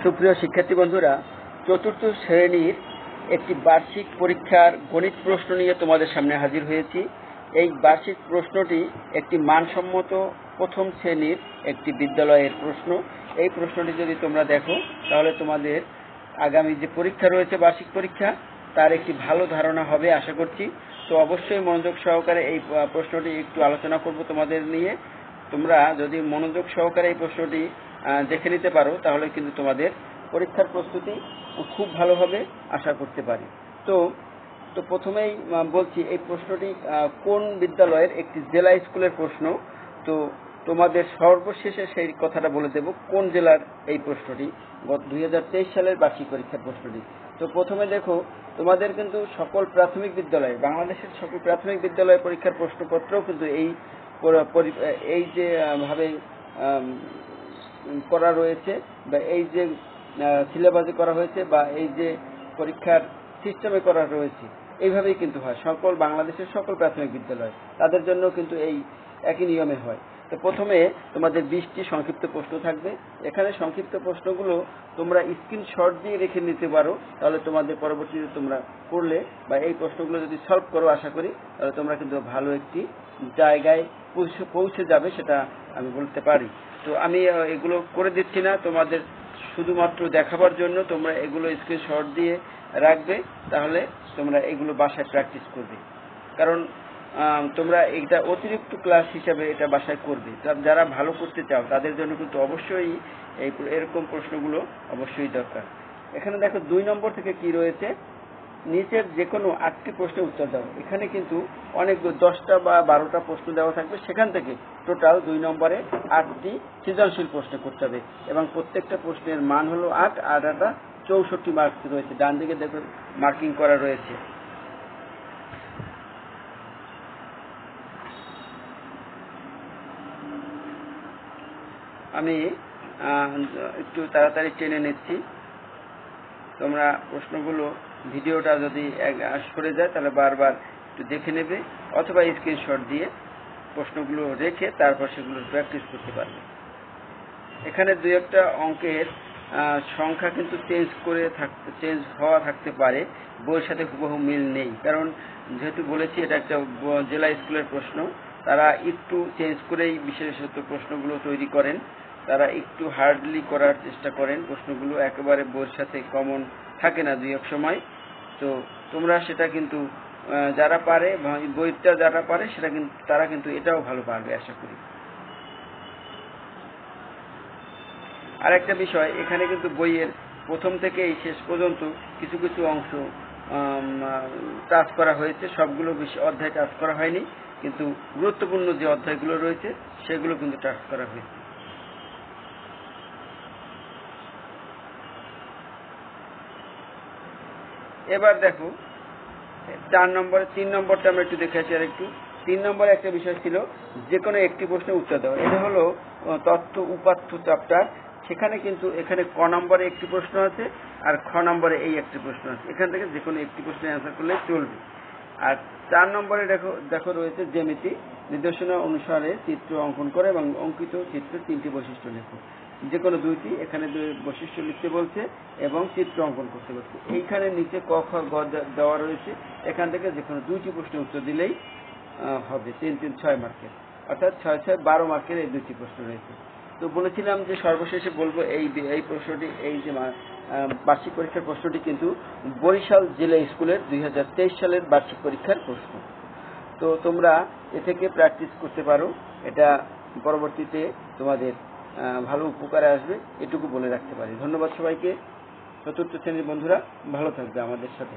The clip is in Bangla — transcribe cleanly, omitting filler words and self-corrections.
সুপ্রিয় শিক্ষার্থী বন্ধুরা, চতুর্থ শ্রেণীর একটি বার্ষিক পরীক্ষার গণিত প্রশ্ন নিয়ে তোমাদের সামনে হাজির হয়েছি। এই বার্ষিক প্রশ্নটি একটি মানসম্মত প্রথম শ্রেণীর একটি বিদ্যালয়ের প্রশ্ন। এই প্রশ্নটি যদি তোমরা দেখো তাহলে তোমাদের আগামী যে পরীক্ষা রয়েছে, বার্ষিক পরীক্ষা, তার একটি ভালো ধারণা হবে আশা করছি। তো অবশ্যই মনোযোগ সহকারে এই প্রশ্নটি একটু আলোচনা করব তোমাদের নিয়ে। তোমরা যদি মনোযোগ সহকারে এই প্রশ্নটি দেখে নিতে পারো তাহলে কিন্তু তোমাদের পরীক্ষার প্রস্তুতি খুব ভালো হবে আশা করতে পারি। তো প্রথমেই বলছি, এই প্রশ্নটি কোন বিদ্যালয়ের একটি জেলা স্কুলের প্রশ্ন। তো তোমাদের সর্বশেষে সেই কথাটা বলে দেব কোন জেলার এই প্রশ্নটি, 2023 সালের বার্ষিক পরীক্ষার প্রশ্নটি। তো প্রথমে দেখো, তোমাদের কিন্তু সকল প্রাথমিক বিদ্যালয়ে, বাংলাদেশের সকল প্রাথমিক বিদ্যালয় পরীক্ষার প্রশ্নপত্রও কিন্তু এই যে ভাবে করা রয়েছে, বা এই যে সিলেবাসে করা হয়েছে, বা এই যে পরীক্ষার সিস্টেমে করা রয়েছে, এইভাবেই কিন্তু হয় সকল বাংলাদেশের সকল প্রাথমিক বিদ্যালয়। তাদের জন্য কিন্তু এই একই নিয়মে হয়। তো প্রথমে তোমাদের 20টি সংক্ষিপ্ত প্রশ্ন থাকবে। এখানে সংক্ষিপ্ত প্রশ্নগুলো তোমরা স্ক্রিনশট দিয়ে রেখে নিতে পারো, তাহলে তোমাদের পরবর্তীতে তোমরা করলে বা এই প্রশ্নগুলো যদি সলভ করো, আশা করি তাহলে তোমরা কিন্তু ভালো একটি জায়গায় পৌঁছে যাবে, সেটা আমি বলতে পারি। তো আমি এগুলো করে দিচ্ছি না, তোমাদের শুধুমাত্র দেখাবার জন্য তোমরা এগুলো স্ক্রিনশট দিয়ে রাখবে, তাহলে তোমরা এগুলো বাসায় প্র্যাকটিস করবে। কারণ তোমরা এটা অতিরিক্ত ক্লাস হিসাবে এটা বাসায় করবে। যারা ভালো করতে চাও তাদের জন্য কিন্তু অবশ্যই এরকম প্রশ্নগুলো অবশ্যই দরকার। এখানে দেখো 2 নম্বর থেকে কি রয়েছে, নিচের যে কোনো 8টি প্রশ্নের উত্তর দাও। এখানে কিন্তু অনেক 10টা বা 12টা প্রশ্ন দেওয়া থাকবে, সেখান থেকে টোটাল 2 নম্বরে 8টি সৃজনশীল প্রশ্ন করতে হবে, এবং প্রত্যেকটা প্রশ্নের মান হলো 8 আর 8টা 64 মার্কস রয়েছে। ডান দিকে দেখো মার্কিং করা রয়েছে। আমি একটু তাড়াতাড়ি টেনে নিচ্ছি, তোমরা প্রশ্নগুলো ভিডিওটা যদি সরে যায় তাহলে বারবার একটু দেখে নেবে, অথবা স্ক্রিনশট দিয়ে প্রশ্নগুলো রেখে তারপর সেগুলো প্র্যাকটিস করতে পারবে। এখানে 2-একটা অঙ্কের সংখ্যা কিন্তু চেঞ্জ হওয়া থাকতে পারে, বইয়ের সাথে হুবহু মিল নেই। কারণ যেহেতু বলেছি এটা একটা জেলা স্কুলের প্রশ্ন, তারা একটু চেঞ্জ করেই বিশেষত প্রশ্নগুলো তৈরি করেন। তারা একটু হার্ডলি করার চেষ্টা করেন, প্রশ্নগুলো একেবারে বইয়ের সাথে কমন থাকে না 2-এক সময়। তো তোমরা সেটা কিন্তু যারা পারে, বইটা যারা পারে সেটা কিন্তু তারা কিন্তু এটাও ভালো পারবে আশা করি। আর একটা বিষয়, এখানে কিন্তু বইয়ের প্রথম থেকে শেষ পর্যন্ত কিছু কিছু অংশ টাচ করা হয়েছে, সবগুলো অধ্যায় টাচ করা হয়নি, কিন্তু গুরুত্বপূর্ণ যে অধ্যায়গুলো রয়েছে সেগুলো কিন্তু টাচ করা হয়েছে। এবার দেখো 3 নম্বরটা আমরা একটু দেখে আসি। আর একটু 3 নম্বরে একটা বিষয় ছিল যে কোনো একটি প্রশ্নের উত্তর দেওয়া। এটা হলো তথ্য উপাত্ত চ্যাপ্টার। সেখানে কিন্তু এখানে ক নম্বরে একটি প্রশ্ন আছে, আর খ নম্বরে এই একটি প্রশ্ন আছে। এখান থেকে যে কোনো একটি প্রশ্নের অ্যান্সার করলে চলবে। আর 4 নম্বরে দেখো রয়েছে জ্যামিতি। নির্দেশনা অনুসারে চিত্র অঙ্কন করে এবং অঙ্কিত চিত্রের 3টি বৈশিষ্ট্য লেখো। যে কোনো 2টি, এখানে 2 বৈশিষ্ট্য লিখতে বলছে এবং চিত্র অঙ্কন করতে বলছে। এইখানে নিচে ক, খ, গ দেওয়া রয়েছে, এখান থেকে যে কোনো 2টি প্রশ্নের উত্তর দিলেই হবে। 3-3-6 মার্কের, অর্থাৎ 6-6-12 মার্কের এই 2টি প্রশ্ন রয়েছে। তো বলেছিলাম যে সর্বশেষে বলবো এই প্রশ্নটি, এই যে বার্ষিক পরীক্ষার প্রশ্নটি কিন্তু বরিশাল জেলা স্কুলের 2023 সালের বার্ষিক পরীক্ষার প্রশ্ন। তো তোমরা এ থেকে প্র্যাকটিস করতে পারো, এটা পরবর্তীতে তোমাদের ভালো উপকারে আসবে, এটুকু বলে রাখতে পারি। ধন্যবাদ সবাইকে। চতুর্থ শ্রেণীর বন্ধুরা ভালো থাকবে আমাদের সাথে।